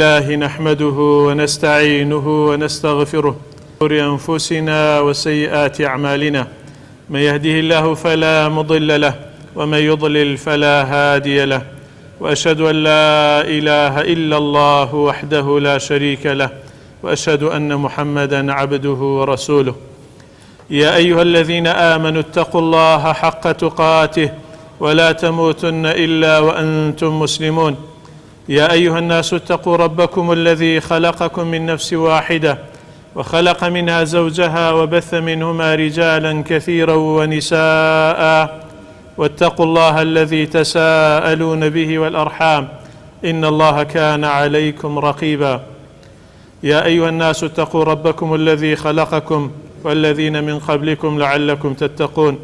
الله نحمده ونستعينه ونستغفره شرور أنفسنا وسيئات أعمالنا من يهده الله فلا مضل له ومن يضلل فلا هادي له وأشهد أن لا إله إلا الله وحده لا شريك له وأشهد أن محمدا عبده ورسوله يا أيها الذين آمنوا اتقوا الله حق تقاته ولا تموتن إلا وأنتم مسلمون يا أيها الناس اتقوا ربكم الذي خلقكم من نفس واحدة وخلق منها زوجها وبث منهما رجالا كثيرا ونساء واتقوا الله الذي تساءلون به والأرحام إن الله كان عليكم رقيبا يا أيها الناس اتقوا ربكم الذي خلقكم والذين من قبلكم لعلكم تتقون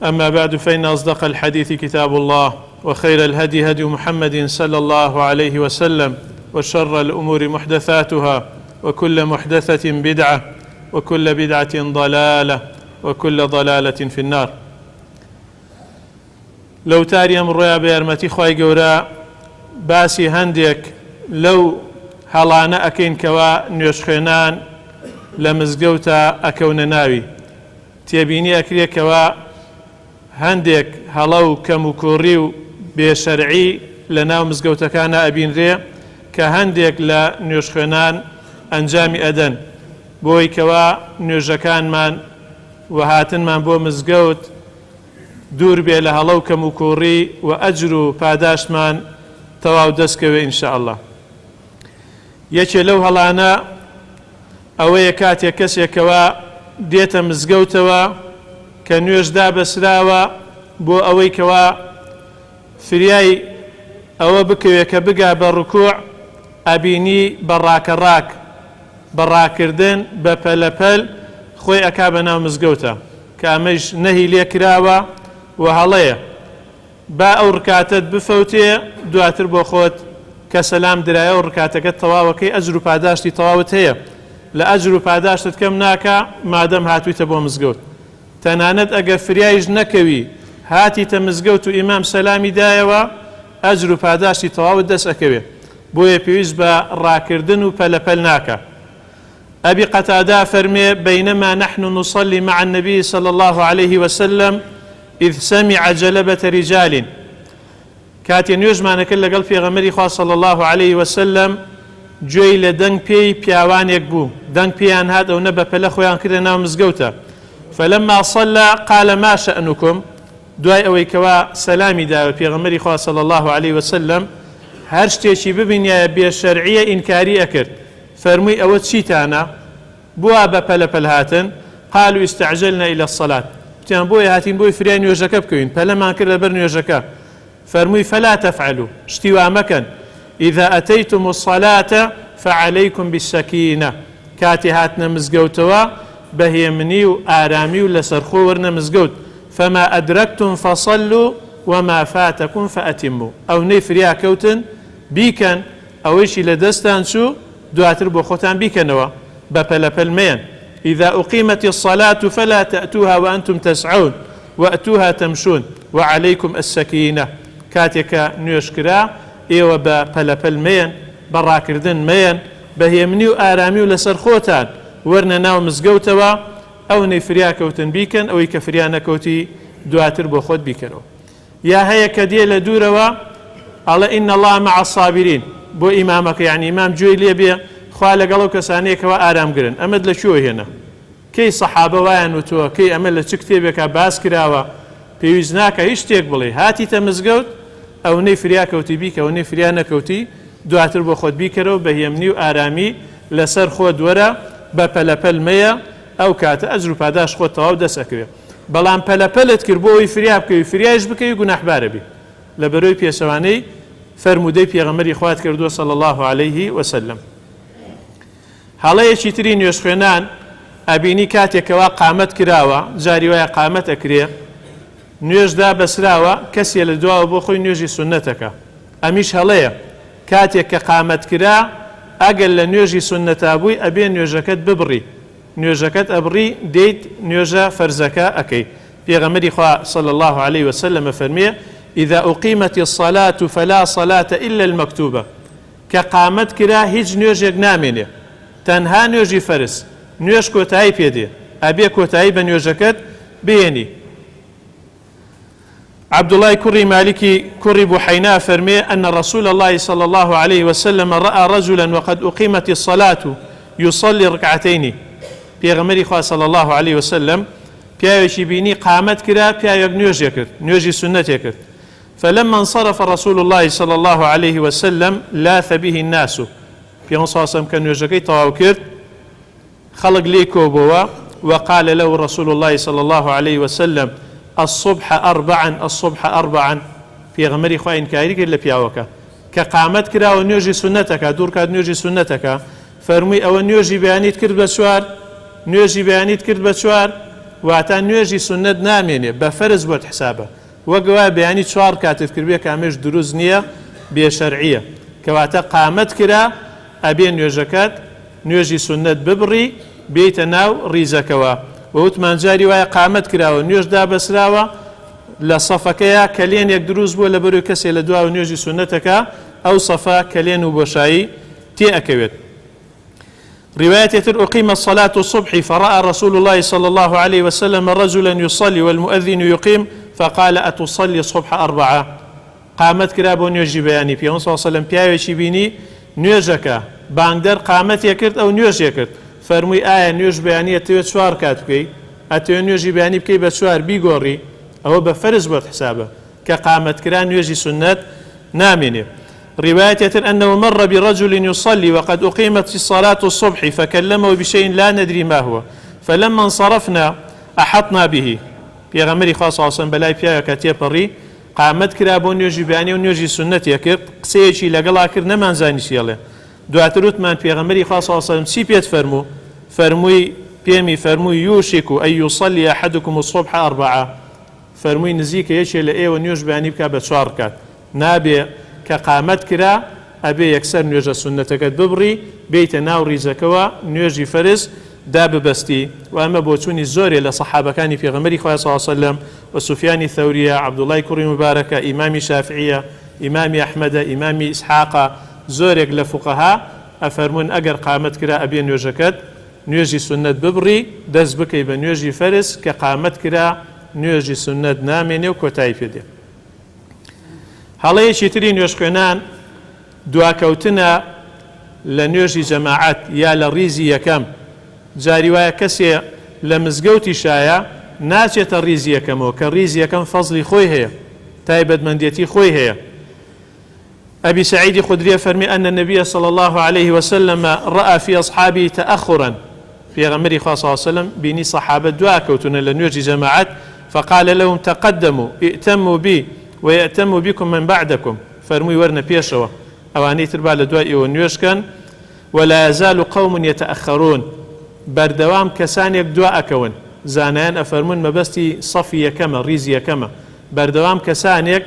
أما بعد فإن أصدق الحديث كتاب الله وخير الهدي هدي محمد صلى الله عليه وسلم وشر الأمور محدثاتها وكل محدثة بدعة وكل بدعة ضلالة وكل ضلالة في النار. لو تاري مرة بيرمتي خواهي قورا باسي هنديك لو هلانا أكين كوا نيوشخينان لمزقوتا أكون ناوي تيبيني أكري كوا هنديك هلاو كمكوريو بشرعي لناو مزقوتا كان أبين ري كهنديك لنيوشخينان أنجامي أدن بوي كوا نيوشكان من وهاتن من بو مزقوت دور بي لهلاو كمكوري وأجرو پاداش من تواو دسكوي إن شاء الله. یەکێ لەو هەڵانە ئەوەیە کاتێک کەسێکەوە دێتە مزگەوتەوە کە نوێژدا بەسراوە بۆ ئەوەی کەوا فریای ئەوە بکەوێت کە بگا بە ڕکوع ئەبینی بە ڕاکەڕاک بە ڕاکردن بە پەلەپەل خۆی ئەکا بەناو مزگەوتە کە ئەمەش نەهی لێ کراوە و هەڵەیە با ئەو ڕکاتت بفەوتێ دواتر بۆ خۆت کە سەلام درایە و ڕکاتەکەت تەواوەکەی ئەجر و پاداشتی تەواوت هەیە لە ئەجر و پاداشتت کەم ناکە مادەم هاتوویتە بۆ مزگەوت تەنانەت ئەگەر فریایش نەکەوی هاتیتە مزگەوت و ئیمام سەلامی دایەوە ئەجر و پاداشتی تەواوت دەست ئەکەوێ بۆیە پێویست بە ڕاکردن و پەلەپەل ناکە. أبي قتادة فرمي بينما نحن نصلي مع النبي صلى الله عليه وسلم إذ سمع جلبة رجال کاتی نوێژمانەکە لەگەڵ پێغەمبەری خوا صلی الله عليه وسلم گوێی لە دەنگ پێی پیاوانێک بوو دەنگ پێیان هات ئەو نە بە پەلە خۆیان کردە ناو مزگەوتە فلما صلى قال ما شأنكم دوای ئەوەی کەوا سەلامی داوە پێغەمبەری خوا صلی الله عليه وسلم هەر شتێکی ببینایە بێشەرعیە ئینکاری ئەکرد فەرمووی ئەوە چیتانە بووە بە پەلەپەل هاتن قالوا استعجلنا إلى الصلاة وتیان بۆیە هاتین بۆی فریای نوێژەکە بکەوین پەلەمان کرد لەبەر نوێژەکە فرمي فلا تفعلوا اشتوا مكان إذا أتيتم الصلاة فعليكم بالسكينة كاتي هاتنا مزقوتوا بهيمني وآرامي لسرخو ورنا مزقوت فما أدركتم فصلوا وما فاتكم فأتموا أو نفريا كوتن بيكن أو إيشي لدستان شو دواتر بوخوتان بيكنوا بپلا پلمين إذا أقيمت الصلاة فلا تأتوها وأنتم تسعون وأتوها تمشون وعليكم السكينة کاتێکە نوێژکرا ئێوە بە پەلەپەل مێن بە ڕاکردن مێن بە هێمنی و ئارامی و لەسەر خۆتان وەرنە ناو مزگەوتەوە ئەو نەی فریا کەوتن بیکەن ئەوەی کە فریا نەکەوتی دواتر بۆ خۆت بیکەنەوە. یا هەیە کە دێ لە دوورەوە ئەڵێ ئین الله مع الصابرین بۆ ئیمامەکە یعنی ئیمام گوێی لێ بێ خوا لەگەڵ ئەو کەسانەیەکەوە ئارامگرن ئەمەد لە کوێ هێنا کەی سەحابە وایان وتووە کەی ئەمە لە چ کتێبێکە باس کراوە پێویست ناکە هیچ شتێک بڵێ هاتیتە مزگەوت ئەو نەی فریا کەوتی بیکە ئەو نەی فریا نەکەوتی دواتر بۆ خۆت بیکەرەوە بە هێمنی و ئارامی لەسەر خۆت وەرە بە پەلەپەل مەیە ئەو کاتە ئەجر و پاداش خۆت تەواو دەست ئەکەوێت بەڵام پەلەپەلت کرد بۆ ئەوی فریا بکەوی فریایش بکەوی گوناحبارە بی لە بەرەوەی پێشەوانەی فەرموودەی پێغەمبەری خوات کردووە صلی الله عليه وسلم. هەڵەیەکی تری نوێژ خوێنان ئەبینی کاتێکەوە قامەت کراوە جاری وایە قامەت ئەکرێ نوێژدا بەسراوە کەسێ لە دواوە بۆ خۆی نوێژی سونەتەکە ئەمیش هەڵەیە کاتێک کە قامەت کرا ئەگەر لە نوێژی سونەتا بووی ئەبێ نوێژەکەت ببڕی نوێژەکەت ئەبڕی دەیت نوێژە فەرزەکە ئەەکەی پێغەمبەری خوا صلی الله عليه وسلم فەرمێ إذا أقيمت الصلاة فلا صلاة إلا المكتوبة كقامت كرا هيج نيوجيك ناميني تنها نيوجي فرس نيوش كوتاي بيدي أبي كوتاي بنيوجكت بيني. عبد الله كري مالكي كري بحيناء فرمي أن رسول الله صلى الله عليه وسلم رأى رجلا وقد أقيمت الصلاة يصلي ركعتين بيغمري خواه صلى الله عليه وسلم بياوشي بيني قامت كرا بياوك نيوجي كرت نيوجي سنة كرت فلما انصرف رسول الله صلى الله عليه وسلم لاث به الناس بيغمري صلى الله عليه وسلم كان نيوجي طواو كرت خلق ليكو بوا وقال له رسول الله صلى الله عليه وسلم الصبح أربعا الصبح أربعا في غمري خواه إنكاري كر لبياوكا كقامت كرا ونيوجي سنتك دور كاد نيوجي سنتك فرمي أو نيوجي بيانيت كرد بسوار نيوجي بيانيت كرد بسوار واتا نيوجي سنت ناميني بفرز بود حسابه وقوا بيانيت شوار كاتف كربية كامش دروز نية بشرعية كواتا قامت كرا أبي نيوجكات نيوجي سنت ببري بيتناو ريزكوا ووتمان جاري وای قامت کراوە نوێژ دابەسراوە لە سەفەکەیە کە لێن یەک دروست بووە لە بەروی کەسێ لە دواوە نوێژی سونەتەکە ئەو سەفا کە لێن و بۆشایی تێ ئەکەوێت. رواية أقيم الصلاة الصبح فرأى رسول الله صلى الله عليه وسلم رجلا يصلي والمؤذن يقيم فقال أتصلي الصبح أربعة قامت كرابو نيوجي بياني في صلى الله عليه وسلم بياوشي بيني نيوجك باندر قامت يكرت أو نيوج يكرت فرمووی ئایا نوێژ بەیانی ئەتەوێت چوار کات بکەی ئەتەوێت نوێژی بەیانی بکەی بە چوار بیگۆڕی ئەوە بە فەرز بۆت حسابە کە قامەتکرا نوێژی سنەت نامێنێ. رواية أنه مر برجل يصلي وقد أقيمت الصلاة الصبح فكلمه بشيء لا ندري ما هو فلما انصرفنا أحطنا به بيغمري خاص عصام بلاي فيها كاتيا بري قامت كرا بۆ نوێژی بەیانی و نوێژی سنەتیە کرد قسەیەکی لەگەڵا کرد نەمانزانی چیڵێ دواتر وتمان پێغەمبەری خوا صلی الله علیه و سلم چی پێت فەرمووی پێمی فەرمووی یوشک ئەن یوصلی ئەحەدکم الصبح أربعة فەرمووی نزیکە یەکێ لە ئێوە نوێژ بەیانی بکات بە چوار کات نابێ کە قامەت کرا ئەبێ یەکسەر نوێژە سنەتەکەت ببڕی بیتە ناو ڕیزەکەوە نوێژی فەرز داببەستی و ئەمە بۆ چوونی زۆرێ لە سەحابەکانی پێغەمبەری خوا صلی الله علیه و سلم و سوفیانی ثەوریە عەبدوڵای کوڕی مبارەکە ئیمامی شافعیە ئیمامی ئەحمەدە ئیمامی ئیسحاقە زۆرێک لە فوقەها ئەفەرمون ئەگەر قامەت کرا ئەبێ نوێژەکەت نوێژی سنەت ببڕی دەست بکەی بە نوێژی فەرز کە قامەت کرا نوێژی سنەت نامێنێ و کۆتایی پێدێ. هەڵەیەکی تری نوێژ خوێنان دواکەوتنە لە نوێژی جەماعەت یا لە ڕیزی یەکەم جاری وایە کەسێ لە مزگەوتی شایە ناچێتە ڕیزی یەکەمەوە کە ڕیزی یەکەم فەزلی خۆی هەیە تایبەتمەندێتی خۆی هەیە. أبي سعيد خدري فرمي أن النبي صلى الله عليه وسلم رأى في أصحابه تأخرا في غمري صلى الله عليه وسلم بني صحابة دواكوتنا لنوجي جماعات فقال لهم تقدموا ائتموا بي ويأتموا بكم من بعدكم فرمي ورنا بيشوا أواني تربع لدوائي ونيوشكن ولا يزال قوم يتأخرون بردوام كسانيك دواءكون زانان أفرمون مبستي صفي كما ريزي كما بردوام كسانيك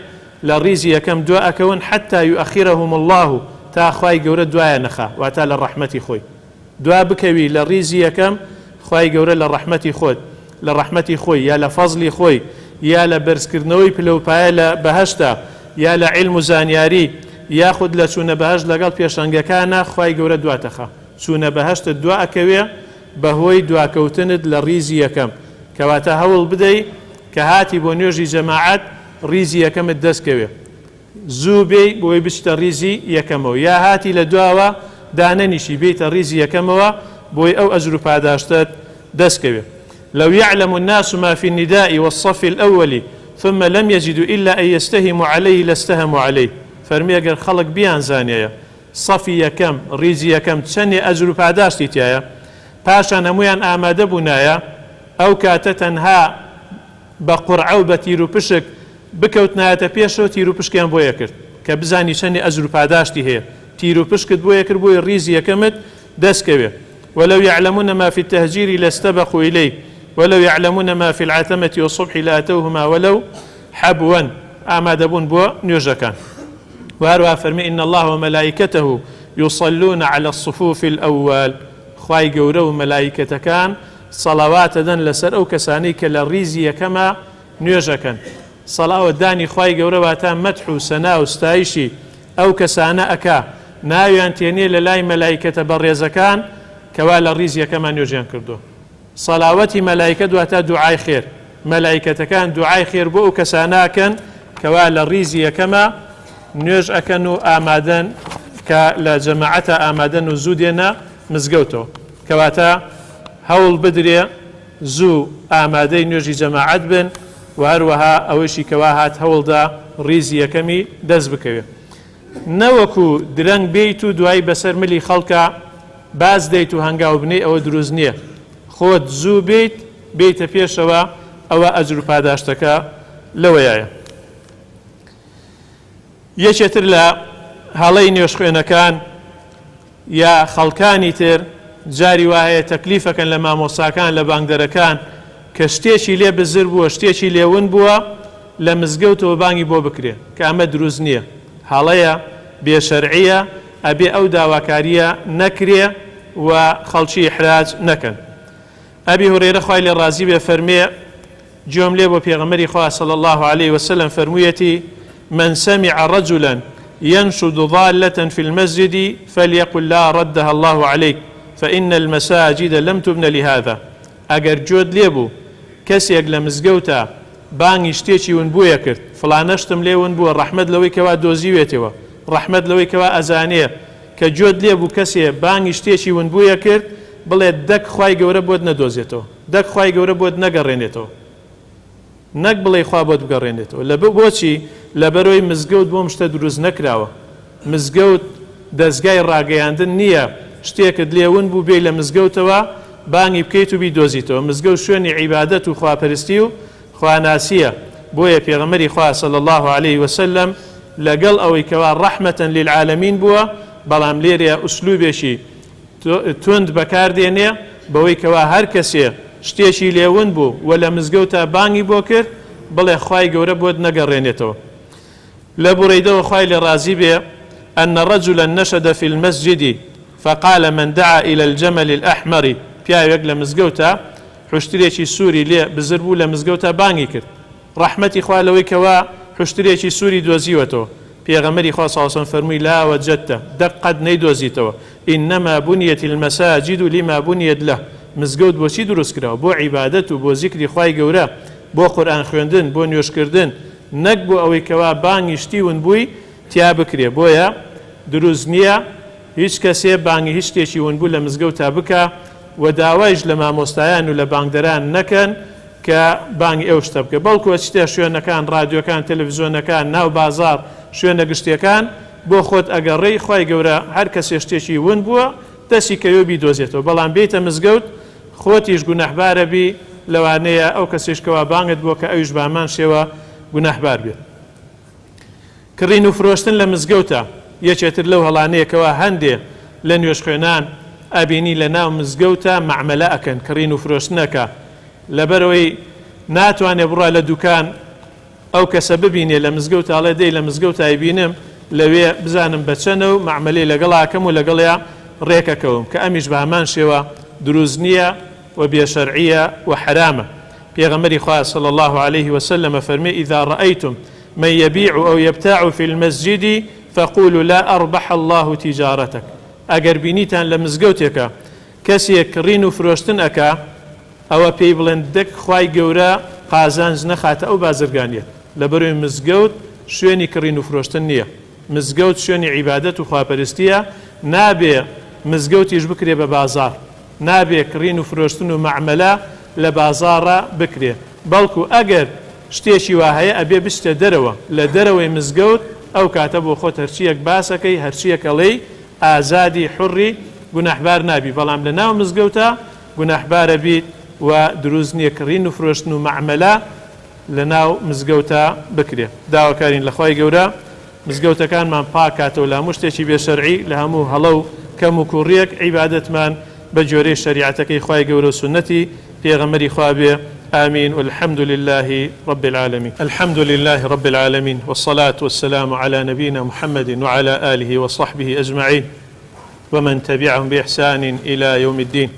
للريزي كم دواءكون حتى يؤخرهم الله تا خواي جورة دواء نخا وعتال الرحمة خوي دواء بكوي للريزي كم خواي جورة للرحمة خود للرحمة خوي يا لفضل خوي يا لبرسكرنوي بلو بايلا بهشتا يا لعلم زانياري ياخد لسونا بهش لقل بيشانجا كان خواي جورة دواء تخا سونا بهشت الدواء كوي بهوي دواء كوتند للريزي كم كواتا هول بدي كهاتي بونيوجي جماعات ریزی یەکەمت دەستکەوێ زوو بێی بۆی بچتە ریزی یەکەمەوە یا هاتی لە دواوە دانەنیشی بێتە ریزی یەکەمەوە بۆی ئەو ئەجر و پاداشتت دەستکەوێ. لو يعلم الناس ما في النداء والصف الأول ثم لم يجدوا إلا أن يستهموا عليه لاستهموا عليه فەرمی ئەگەر خەڵک بیان زانایە سەفی یەکەم ریزی یەکەم چەندێ ئەجر و پاداشتی تایە پاشان هەمویان ئامادە بوونایە ئەو کاتە تەنها بە قورعە و بە تیر و پشک بکەوتنایەتە پێشەوە تیر و پشکیان بۆیە کرد کە بزانی چەندی ئەجر و پاداشتی هەیە تیر و پشکت بۆیە کرد بۆی ریزی یەکەمت دەستکەوێ. ولو يعلمون ما في التهجير لاستبقوا إليه ولو يعلمون ما في العتمة والصبح لأتوهما ولو حبوا آمادبون بو نيوجكان. وهروها فرمي إن الله وملائكته يصلون على الصفوف الأول خواي قورو ملائكة كان صلوات دن لسر أو كسانيك للريزي كما نيوجكان سەڵاوەتدانی خوای گەورە واتە مەدح و سەنا و ستایشی ئەو کەسانە ئەکا ناویان تێنێ لە لای مەلایکەتە بەڕێزەکان کەوا لە ڕیز یەکەمان نوێژیان کردو. سەڵاوەتی مەلایکە دواتە دوعای خێر، مەلایکەتەکان دوعای خێر بۆ ئەو کەساناکەن کەوا لە ڕیزی یەکەمە نوێژ ئەکەن و ئامادەن کە لە جەماعەتە ئامادەن و زوو دێنە مزگەوتەوە، کەواتە هەوڵ بدرێ زوو ئامادەی نوێژی جەماعەت بن و هەروەها ئەوەشی کەوا هات هەوڵدا ڕیزی یەکەمی دەست بکەوێت. نەوەکو درەنگ بیت و دوای بەسەر ملی خەڵکە باز دەیت و هەنگاو بنێ ئەوە دروست نییە. خۆت زوو بیت بیتە پێشەوە ئەوە ئەجر و پاداشتەکە لەوەیە. یەکێتر لە هەڵەی نوێژ خوێنەکان یا خەڵکانی تر جاری وایە تەکلیفەکەن لە مامۆساکان لە بانگدەرەکان کە شتێکی لێ بزر بووە شتێکی لێون بووە لە مزگەوتەوە بانگی بۆ بکرێ کە ئەمە دروست نییە، هەڵەیە بێشەرعیە، ئەبێ ئەو داواکاریە نەکرێ و خەڵکی ئیحراج نەکەن. ئەبی هورێرە خوای لێ ڕازی بێ فەرمێ گوێم لێ بۆ پێغەمبەری خوا صلی الله عليه وسلم فەرموویەتی من سمع رجلا ينشد ضالة في المسجد فليقل لا ردها الله عليك فإن المساجد لم تبن لهذا. ئەگەر جۆت لێبوو کەسێک لە مزگەوتە بانگی شتێکی ون بوویە کرد، فڵانەشتم لێ ون بووە، ڕەحمەت لەوەی کەوا دۆزیوێتەوە، ڕەحمەت لەوەی کەوا ئەزانێ، کە جۆت لێبوو کەسێ بانگی شتێکی ون بوویە کرد بڵێ دەک خوای گەورە بۆت نەدۆزێتەوە، دەک خوای گەورە بۆت نەگەڕێنێتەوە، نەک بڵێ خوا بۆت بگەڕێنێتەوە. لە بۆچی لەبەرەوەی مزگەوت بۆم شتە دروست نەکراوە. مزگەوت دەستگای ڕاگەیاندن نییە شتێکت لێون بوو بێ لە مزگەوتەوە بانگی بکەیت و بیدۆزیتەوە. مزگەوت شوێنی عیبادەت و خواپەرستی و خواناسیە. بۆیە پێغەمبەری خوا صلی الله عليه وسلم لەگەڵ ئەوەی کەوا ڕەحمەتەن للعالەمین بووە بەڵام لێرە ئوسلوبێکی توند بەکاردێنێ بەوەی کەوا هەر کەسێ شتێکی لێون بوو و لە مزگەوتە بانگی بۆ کرد بڵێ خوای گەورە بۆت نەگەڕێنێتەوە. لە بوڕیدەوە خوای لێ ڕازی بێ أن رجلا نشد في المسجد فقال من دعا إلى الجمل الأحمر پیاوێک لە مزگەوتە حشترێکی سووری لێ بزر بوو لە مزگەوتە بانگی کرد، ڕەحمەتی خوا لەوەی کەوا حشترێکی سووری دۆزیوەتەوە. پێغەمبەری خوا صلی الله علیه و سلم فەرمووی لا وجدته دقت نەیدۆزیتەوە إنما بنيت المساجد لما بنيت له. مزگەوت بۆچی دروست کراوە؟ بۆ عیبادەت و بۆ زیکری خوای گەورە، بۆ قورئان خوێندن، بۆ نوێژکردن، نەک بۆ ئەوەی کەوا بانگی شتی ون بووی تیا بکرێ. بۆیە دروست نییە هیچ کەسێ بانگی هیچ شتێکی ون بوو لە مزگەوتە بکە و داوایش لە مامۆستایان و لە بانگدەران نەکەن کە بانگی ئەو شتە بکە، بەڵکو شتێ شوێنەکان، ڕادیۆکان، تەلەڤیزۆنەکان، ناو بازار، شوێنە گشتیەکان بۆ خۆت ئەگەڕێی خوای گەورە هەر کەسێ شتێکی ون بووە دەستی کەوێ بیدۆزێتەوە، بەڵام بێتە مزگەوت خۆتیش گونەحبارە بی لەوانەیە ئەو کەسێشکەوە بانگت بووە کە ئەویش بامان شێوە گونەحبار بێت. کڕین و فرۆشتن لە مزگەوتە یەکێتر لەو هەڵانەیەکەوە هەندێ لە نوێژ خوێنان ئەبینی لە ناو مزگەوتە مەعمەلە ئەکەن، کڕین و فرۆشتنەکە لەبەرەوەی ناتوانێ بڕە لە دوکان ئەو کەسە ببینێ لە مزگەوت ئاڵێ دەی لە مزگەوت ئایبینم لەوێ بزانم بەچەنە و مەعمەلەی لەگەڵاکەم و لەگەڵیا ڕێکەکەوم، کە ئەمیش بە هەمان شێوە دروست نییە و بێشەرعیە و حرامە. پێغەمبەری خوا صلی الله عليه وسلم فەرمێ إذا رأيتم من يبيع أو يبتاع في المسجد فقولوا لا أربح الله تجارتك. ئەگەر بینیتان لە مزگەوتێکە کەسێک کڕین و فرۆشتن ئەکا ئەوە پێی بڵێن دەک خوای گەورە قازانج نەخاتە ئەو بازرگانیە، لەبەرەوەی مزگەوت شوێنی کڕین و فرۆشتن نییە. مزگەوت شوێنی عیبادەت و خواپەرستیە، نابێ مزگەوتیش بکرێ بە بازار، نابێ کڕین و فرۆشتن و مەعمەلە لە بازاڕە بکرێ، بەڵکو ئەگەر شتێکی وا هەیە ئەبێ بستە دەرەوە لە دەرەوەی مزگەوت ئەو کاتە بۆ خۆت هەرچیەک باسەکەی هەرچیەکەڵێی ئازادی حڕی گونەحبار نابی، بەڵام لە ناو مزگەوتە گونەحبارە بیت و دروست نییە کڕین و فرۆشتن و مەعمەلە لە ناو مزگەوتە بکرێ. داواکارین لە خوای گەورە مزگەوتەکانمان پاکاتەوە لە هەموو شتێکی بێشەرعی، لە هەموو هەڵە و کەم و کوڕیەک عیبادەتمان بە جۆرەی شەریعەتەکەی خوای گەورە و سنەتی پێغەمبەری خوا بێ. آمين والحمد لله رب العالمين. الحمد لله رب العالمين والصلاة والسلام على نبينا محمد وعلى آله وصحبه أجمعين ومن تبعهم بإحسان إلى يوم الدين.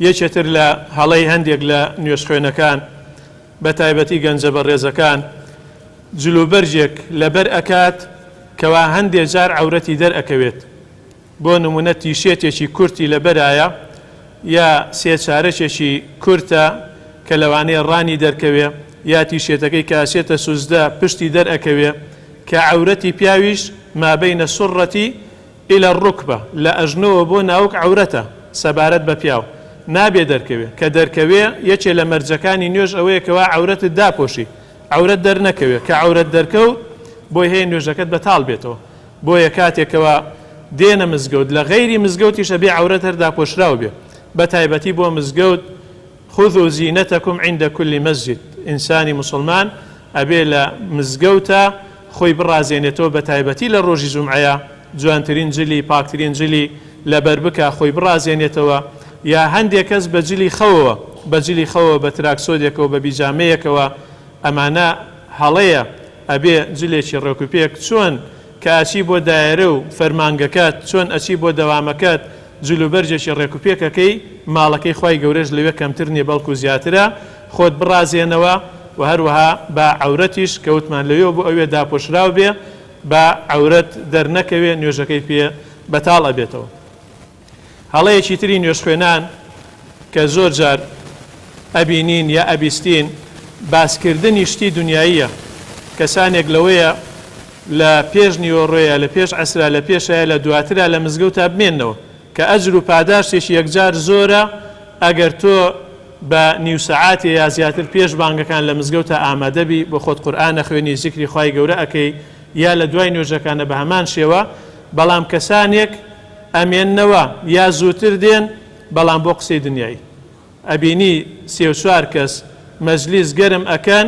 یەکێتر لە هەڵەی هەندێک لە نوێژخوێنەکان بە تایبەتی گەنجە بەڕێزەکان جلوبەرجێک لەبەر ئەکات کەوا هەندێک جار عەورەتی دەرئەکەوێت. بۆ نمونە تیشێتێکی کورتی لەبەرایە یا سێچارەکێکی کورتە کە لەوانەیە ڕانی دەرکەوێ یا تیشێتەکەی کاسێتە سوزدە پشتی دەرئەکەوێ کە عەورەتی پیاویش مابەینە سوڕەتی إلى الركبة لە ئەژنەوە بۆ ناوک عەورەتە سەبارەت بە پیاو نابێ دەرکەوێ کە دەرکەوێ یەکێ لە مەرجەکانی نوێژ ئەوەیە کەوا عەورەتت داپۆشی عەورەت دەرنەکەوێ کە عەورەت دەرکەوت بۆی هەیە نوێژەکەت بەتاڵ بێتەوە بۆیە کاتێکەوە دێنە مزگەوت لە غەیری مزگەوتیشە بێ عەورەت هەر داپۆشراو بێ بە تایبەتی بۆ مزگەوت خذوا زینەتەکم عند كل مسجد ئینسانی مسلمان ئەبێ لە مزگەوتە خۆی بڕازێنێتەوە بە تایبەتی لە ڕۆژی جومعەیە جوانترین جلی پاکترین جلی لەبەر بکە خۆی بڕازێنێتەوە یا هەندێک کەس بە جلی خەوەوە بە تراکسۆدێکەوە بە بیجامەیەکەوە ئەمانە هەڵەیە ئەبێ جلێکی ڕێکوپێک چۆن کە ئەچی بۆ دایرە و فەرمانگەکەت چۆن ئەچی بۆ دەوامەکەت جلوبەرجێکی ڕێکوپێکەکەی ماڵەکەی خوای گەورەش لەوێ کەمتر نیە بەڵکو زیاترە خۆت بڕازێنەوە و هەروەها بە عەورەتیش کەوتمان لەوێ بۆ ئەوێ داپۆشراو بێ بە عەورەت دەرنەکەوێ نوێژەکەی پێ بەتاڵ ئەبێتەوە. هەڵەیەکی تری نوێژ خوێنان کە زۆر جار ئەبینین یا ئەبیستین باسکردنی شتی دنیاییە کەسانێک لەوەیە لە پێش نیوەڕۆیە لە پێش عەسرا لە پێشایە لە دواترە لە مزگەوتە بمێنەوە کە ئەجر و پاداشتێکی یەکجار زۆرە ئەگەر تۆ بە نیو سەعاتی یا زیاتر پێش بانگەکان لە مزگەوتە ئامادەبی بۆ خۆت قورئانە خوێنی زیکری خوای گەورە ئەکەی یا لە دوای نوێژەکانە بە هەمان شێوە بەڵام کەسانێک ئەمێننەوە یا زووتر دێن بەڵام بۆ قسەی دنیایی ئەبینی سێ و چوار کەس مەجلیس گەرم ئەکەن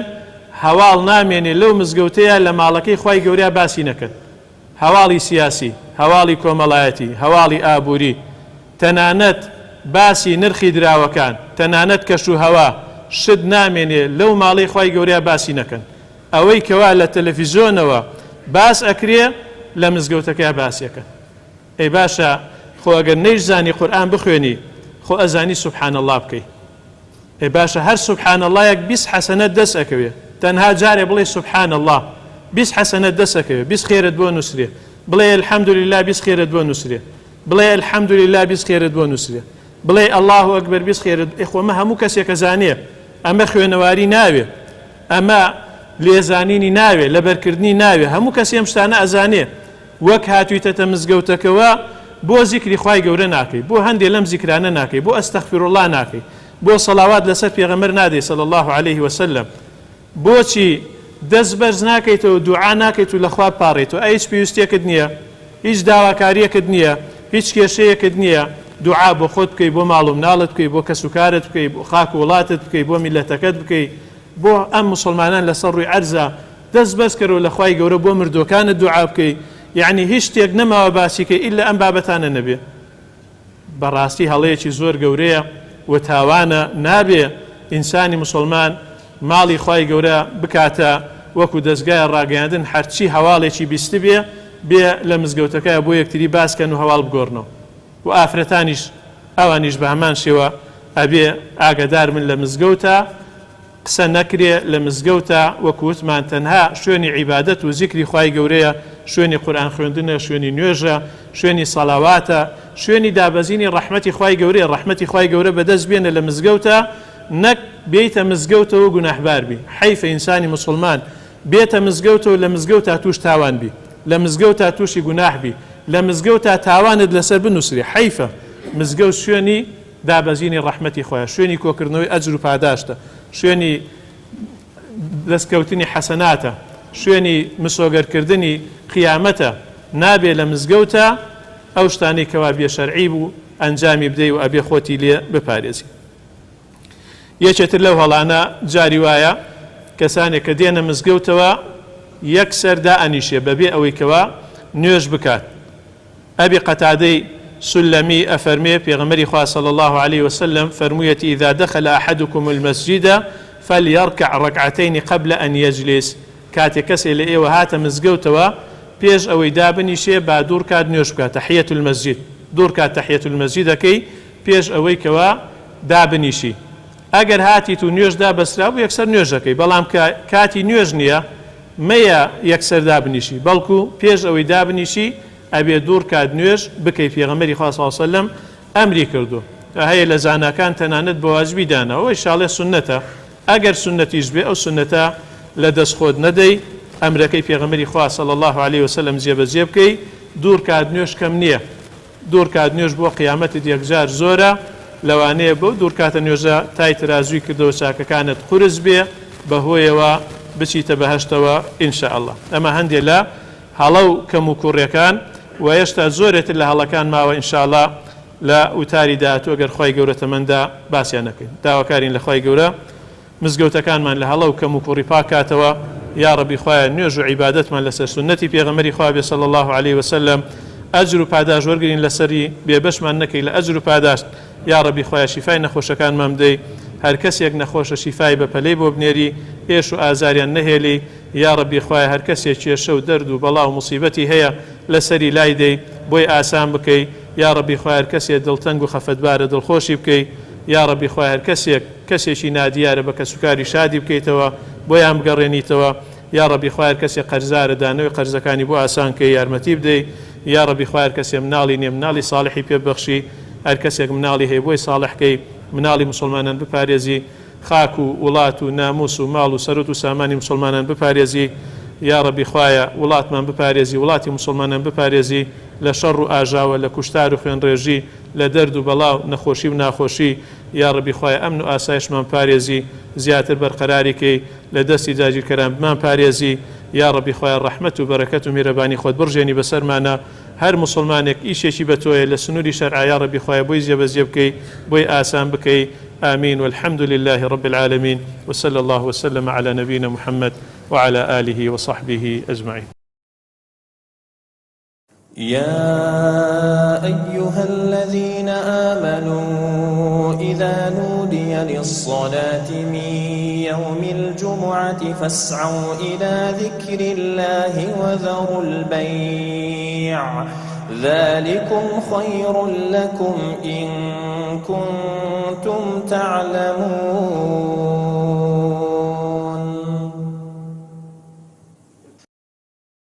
هەواڵ نامێنێ لەو مزگەوتەیە لە ماڵەکەی خوای گەورە باسی نەکەن هەواڵی سیاسی هەواڵی کۆمەڵایەتی هەواڵی ئابووری تەنانەت باسی نرخی دراوەکان تەنانەت کەش و هەوا شت نامێنێ لەو ماڵەی خوای گەورە باسی نەکەن ئەوەی کەوا لە تەلەڤیزۆنەوە باس ئەکرێ لە مزگەوتەکە باسیەکە ئەی باشە خۆ ئەگەر نەیزانی قورئان بخوێنی خۆ ئەزانی سوبحان الله بکەی ئەی باشە هەر سوبحان الله یەک 20 حەسەنەت دەست ئەکەوێ تەنها جارێ بڵێ سوبحان الله 20 حەسەنەت دەست ئەکەوێ 20 خێرت بۆ نووسرێ بڵێ الحەمدولله 20 خێرت بۆ نووسرێ بڵێ الحەمدولله 20 خێرت بۆ نووسرێ بڵێ الله ئەکبەر 20 خێرت ئەخۆمە هەموو کەسێکە زانێ ئەمە خوێنەواری ناوێ ئەمە لێزانینی ناوێ لەبەرکردنی ناوێ هەموو کەسی ئەم شتانە ئەزانێ وەک هاتوویتەتە مزگەوتەکەوە بۆ زیکری خوای گەورە ناکەی بۆ هەندێک لەم زیکرانە ناکەی بۆ ئەستەغفیرڵڵاه ناکەی بۆ سەڵاوات لەسەر پێغەمبەر نادەی صلی الله عليه وسلم بۆچی دەست بەرز ناکەیتەوە دوعا ناکەیت و لەخوا پاڕێتەوە هیچ پێویستیەکت نییە هیچ داواکاریەکت نییە هیچ کێشەیەکت نییە دوعا بۆ خۆت بکەی بۆ ماڵ و مناڵت بکەی بۆ کەس و کارت بکەی بۆ خاک و وڵاتت بکەی بۆ میلەتەکەت بکەی بۆ ئەم مسلمانان لەسەر ڕووی عەرزە دەست بەرز کەرەوە لە خوای گەورە بۆ مردوەکانت دوعا بکەی یعنی هیچ شتێک نەماوە باسیکەی ئیلا ئەم بابەتانە نەبێ بەڕاستی هەڵەیەکی زۆر گەورەیە و تاوانە نابێ ئینسانی مسلمان ماڵی خوای گەورە بکاتە وەکو دەستگای ڕاگەیاندن هەرچی هەواڵێکی بیستی بێ لە مزگەوتەکە بۆ یەکتری باسکەن و هەواڵ بگۆڕنەوە و ئافرەتانیش ئەوانیش بە هەمان شێوە ئەبێ ئاگادار من لە مزگەوتە قسە نەکرێ لە مزگەوتە وەکووتمان تەنها شوێنی عیبادەت و زیکری خوای گەورەیە شوێنی قورئان خوێندنە شوێنی نوێژە شوێنی سەڵاواتە شوێنی دابەزینی ڕەحمەتی خوای گەورەیە ڕەحمەتی خوای گەورە بەدەست بێنە لە مزگەوتە نەک بێیتە مزگەوتەوە گوناحبار بی حیفە ئینسانی مسلمان بێتە مزگەوتەوە لە مزگەوتە توش تاوان بی لە مزگەوتە تووشی گوناح بی لە مزگەوتە تاوانت لەسەر بنووسری حیفە مزگەوت شوێنی دابەزینی ڕەحمەتی خۆیە شوێنی کۆکردنەوەی ئەجر و پاداشتە شوێنی دەستکەوتنی حەسەناتە شوێنی مسۆگەرکردنی قیامەتە نابێ لە مزگەوتە ئەو شتانی کەوا بێ شەرعی بوو ئەنجامی بدەی و ئەبێ خۆتی لێ بپارێزی یەکێتر لەو هەڵانە جاری وایە کەسانێک کە دێنە مزگەوتەوە یەکسەر دائەنیشێ بەبێ ئەوەی کەوا نوێژ بکات ئەبی قەتادەی سلمي أفرمي في غمري خوا صلى الله عليه وسلم فرميت إذا دخل أحدكم المسجد فليركع ركعتين قبل أن يجلس كاتكس إلى وهات مزجوتوا بيج أو يدابني شيء بعد دور كاد نيوشكا تحية المسجد دور كاد تحية المسجد كي بيج أو كوا دابني شيء أجر هاتي تو نيوش دا بس لا ويكسر نيوشكي بلام كاتي نيوشنيا مەیە یەکسەر دابنیشی بەڵکو پێش ئەوەی دابنیشی ئەبێ دوور کات نوێژ بکەی پێغەمبەری خوا صلی الله علیه و سلم ئەمری کردو هەیە لە زاناکان تەنانەت بە واجبی دانەوە ئەوەی شاڵێ سنەتە ئەگەر سنەتیش بێ ئەو سنەتە لە دەستخۆت نەدەی ئەمرەکەی پێغەمبەری خوا صلی الله علیه و سلم جێبەجێ بکەی دوور کات نوێژ کەم نییە دوور کات نوێژ بۆ قیامەتت یەکجار زۆرە لەوانەیە بەو دوور کاتە نوێژە تای ترازوی کردەوە چاکەکانت قورس بێ بەهۆیەوە بچیتە بەهەشتەوە ئینشاء الله ئەمە هەندێک لە هەڵە و کەم و کوڕیەکان و هێشتا زۆرێتر لە هەڵەکان ماوە ئینشاء الله لە وتاری داهاتوو ئەگەر خی گەورە تەمەندا باسییان نەکەین داواکارین لە خی گەورە مزگەوتەکانمان لە هەڵە و کەم و کوڕی پاکاتەوە یا ڕەبی خوایە نوێژ و عیبادەتمان لەسەر سنەتی پێغەمبەری خوا بێ صلی الله علیه وسلم ئەجر و پاداش وەرگرین لەسەری بێبەشمان نەکەی لە ئەجر و پاداش یا ڕەبی خوایە شیفای نەخۆشەکانمان بدەی هەر کەسێک نەخۆشە شیفای بە پەلەی بۆ بنێری ئێش و ئازاریان نەهێلی یا ڕەبی خوایە هەر کەسێک کێشە و دەرد و بەڵا و موسیبەتی هەیە لەسەری لای دەی بۆی ئاسان بکەی یا ڕەبی خوایە هەر کەسێک دڵتەنگ و خەفەتبارە دڵخۆشی بکەی یا ڕەبی خوایە هەر کەسێکی نادیارە بە کەسوکاری شادی بکەیتەوە بۆیان بگەڕێنیتەوە یا ڕەبی خوایە هەر کەسێک قەرزارە دانەوەی قەرزەکانی بۆ ئاسان کەی یارمەتی بدەی یا ڕەبی خوایە هەر کەسێک مناڵی نییە مناڵی ساڵحی پێبەخشی هەر کەسێک مناڵی هەیە بۆی ساڵحکەی مناڵی مسلمانان بپارێزی خاک و وڵات و ناموس و ماڵ و سەرۆت و سامانی مسلمانان بپارێزی یا ڕەبی خوایە وڵاتمان بپارێزی وڵاتی مسلمانان بپارێزی لە شەڕ و ئاژاوە لە کوشتار و خوێنڕێژی لە دەرد و بەڵاو نەخۆشی و ناخۆشی یا ڕەبی خوایە ئەمن و ئاسایشمان پارێزی زیاتر بەرقەراریکەی لە دەستی داگیرکەران بمان پارێزی یا ڕەبی خوایە ڕەحمەت و بەرەکەت و میرەبانی خۆت بڕژێنی بەسەرمانە هەر مسلمانێک ئیشێکی بە تۆیە لە سنووری شەرعا یا ڕەبی خوایە بۆی جێبەجێ بکەی بۆی ئاسان بکەی آمين والحمد لله رب العالمين وصلى الله وسلم على نبينا محمد وعلى آله وصحبه أجمعين يا أيها الذين آمنوا إذا نودي للصلاة من يوم الجمعة فاسعوا إلى ذكر الله وذروا البيع ذلكم خير لكم إن كنتم تعلمون